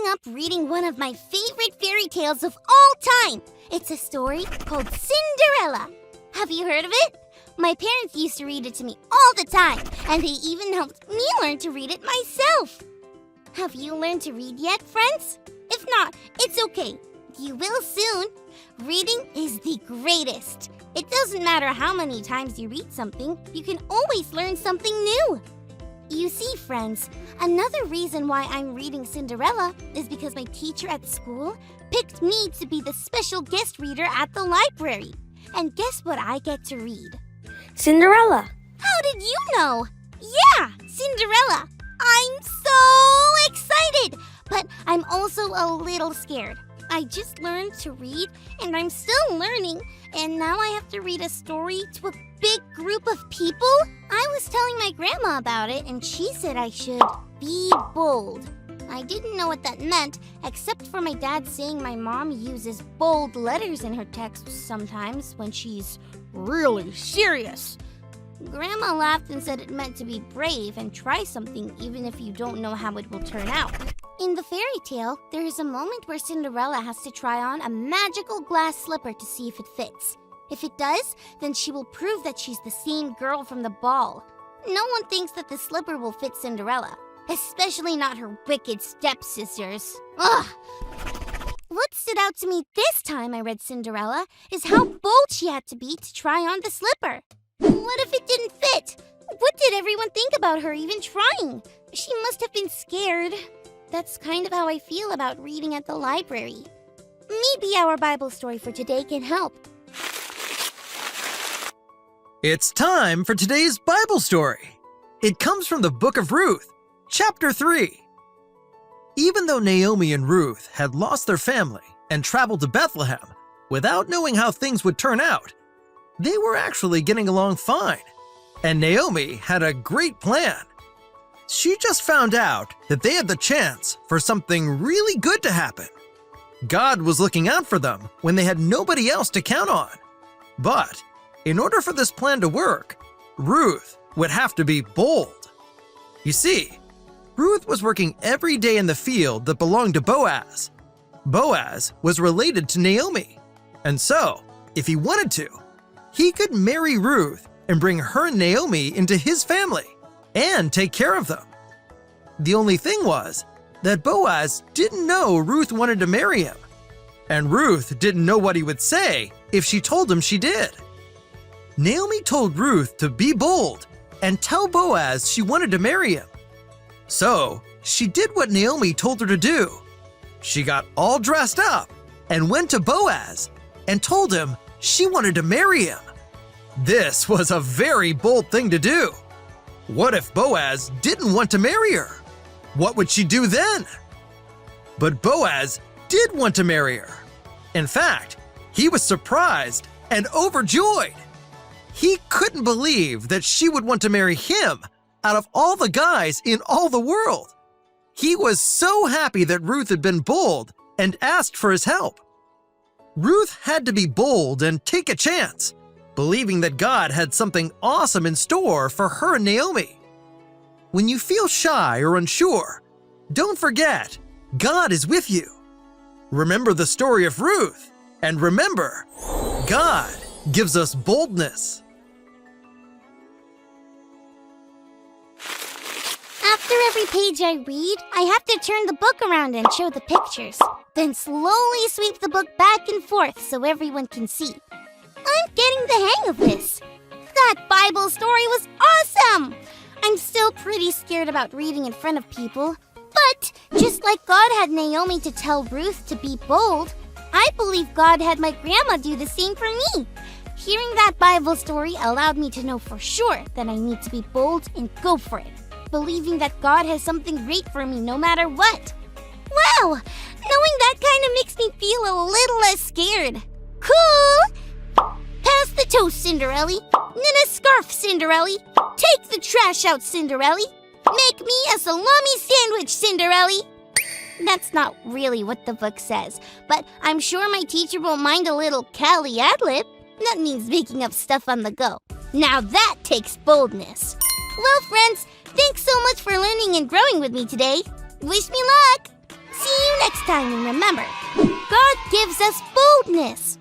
up reading one of my favorite fairy tales of all time. It's a story called Cinderella. Have you heard of it? My parents used to read it to me all the time, and they even helped me learn to read it myself. Have you learned to read yet, friends? If not, it's okay. You will soon. Reading is the greatest. It doesn't matter how many times you read something, you can always learn something new. You see, friends, another reason why I'm reading Cinderella is because my teacher at school picked me to be the special guest reader at the library. And guess what I get to read? Cinderella. How did you know? Yeah, Cinderella. I'm so excited, but I'm also a little scared. I just learned to read, and I'm still learning, and now I have to read a story to a big group of people? I was telling my grandma about it, and she said I should be bold. I didn't know what that meant, except for my dad saying my mom uses bold letters in her texts sometimes when she's really serious. Grandma laughed and said it meant to be brave and try something even if you don't know how it will turn out. In the fairy tale, there is a moment where Cinderella has to try on a magical glass slipper to see if it fits. If it does, then she will prove that she's the same girl from the ball. No one thinks that the slipper will fit Cinderella, especially not her wicked stepsisters. Ugh! What stood out to me this time I read Cinderella is how bold she had to be to try on the slipper. What if it didn't fit? What did everyone think about her even trying? She must have been scared. That's kind of how I feel about reading at the library. Maybe our Bible story for today can help. It's time for today's Bible story. It comes from the book of Ruth, chapter 3. Even though Naomi and Ruth had lost their family and traveled to Bethlehem without knowing how things would turn out, they were actually getting along fine, and Naomi had a great plan. She just found out that they had the chance for something really good to happen. God was looking out for them when they had nobody else to count on. But in order for this plan to work, Ruth would have to be bold. You see, Ruth was working every day in the field that belonged to Boaz. Boaz was related to Naomi, and so, if he wanted to, he could marry Ruth and bring her and Naomi into his family and take care of them. The only thing was that Boaz didn't know Ruth wanted to marry him, and Ruth didn't know what he would say if she told him she did. Naomi told Ruth to be bold and tell Boaz she wanted to marry him. So she did what Naomi told her to do. She got all dressed up and went to Boaz and told him she wanted to marry him. This was a very bold thing to do. What if Boaz didn't want to marry her? What would she do then? But Boaz did want to marry her. In fact, he was surprised and overjoyed. He couldn't believe that she would want to marry him out of all the guys in all the world. He was so happy that Ruth had been bold and asked for his help. Ruth had to be bold and take a chance, believing that God had something awesome in store for her and Naomi. When you feel shy or unsure, don't forget, God is with you. Remember the story of Ruth, and remember, God gives us boldness. After every page I read, I have to turn the book around and show the pictures, then slowly sweep the book back and forth so everyone can see. I'm getting the hang of this. That Bible story was awesome! I'm still pretty scared about reading in front of people, but just like God had Naomi to tell Ruth to be bold, I believe God had my grandma do the same for me. Hearing that Bible story allowed me to know for sure that I need to be bold and go for it, believing that God has something great for me no matter what. Wow! Knowing that kind of makes me feel a little less scared. Cool! Pass the toast, Cinderella. Knit a scarf, Cinderella. Take the trash out, Cinderella. Make me a salami sandwich, Cinderella. That's not really what the book says, but I'm sure my teacher won't mind a little Cali ad-lib. That means making up stuff on the go. Now that takes boldness. Well, friends, thanks so much for learning and growing with me today. Wish me luck. See you next next time. And remember, God gives us boldness.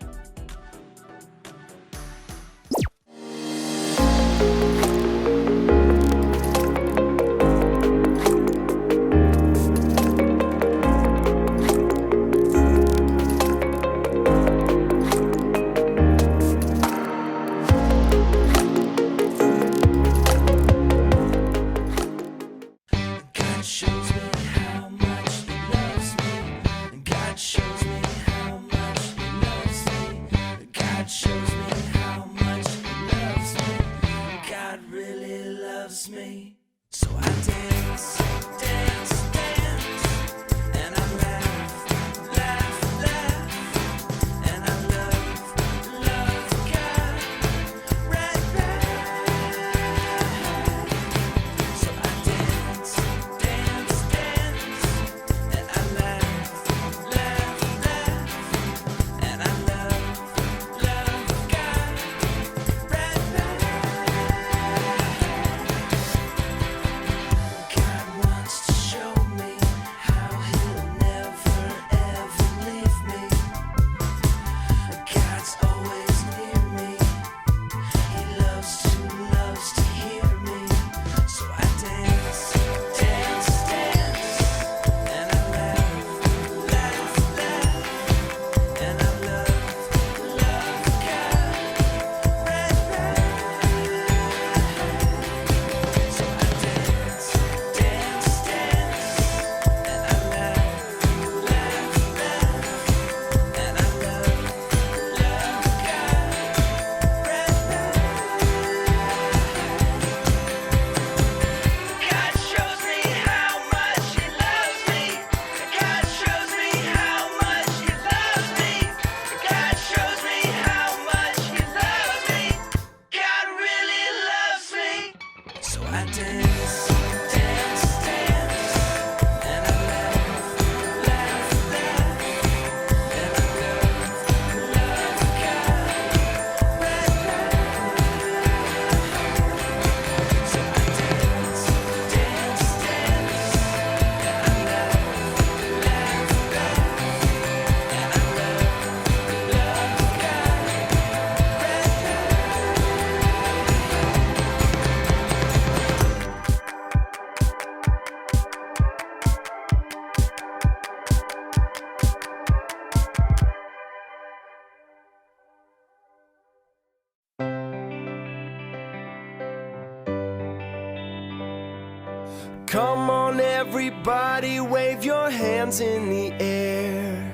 Come on everybody, wave your hands in the air.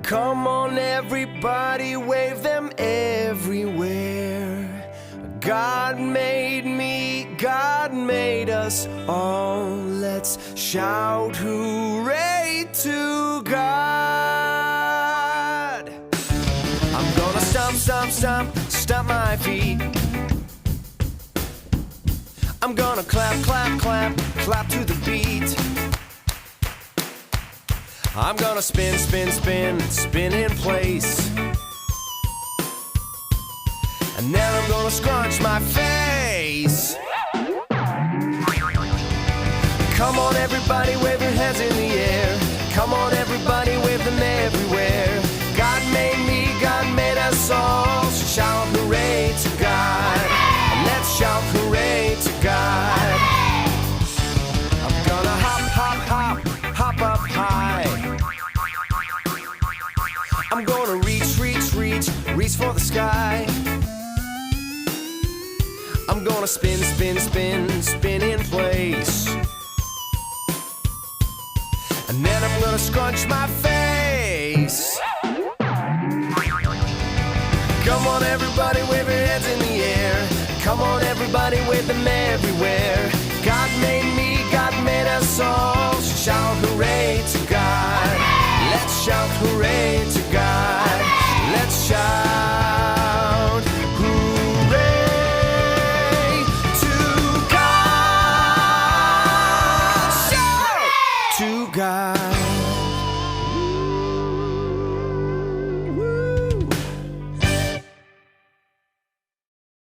Come on everybody, wave them everywhere. God made me, God made us all. Let's shout hooray to God. I'm gonna stomp, stomp, stomp, stomp my feet. I'm gonna clap, clap, clap, clap to the beat. I'm gonna spin, spin, spin, spin in place. And then I'm gonna scrunch my face. Come on everybody, wave your hands in the air. Come on everybody, wave them everywhere. God made me, God made us all. So shout hooray to God. And let's shout hooray to God. I'm gonna hop, hop, hop, hop up high. I'm gonna reach, reach, reach, reach for the sky. I'm gonna spin, spin, spin, spin in place. And then I'm gonna scrunch my face. Come on everybody, wave your hands in the air. Come on everybody, wave them everywhere. God made me, God made us all. So shout hooray to God. Let's shout hooray to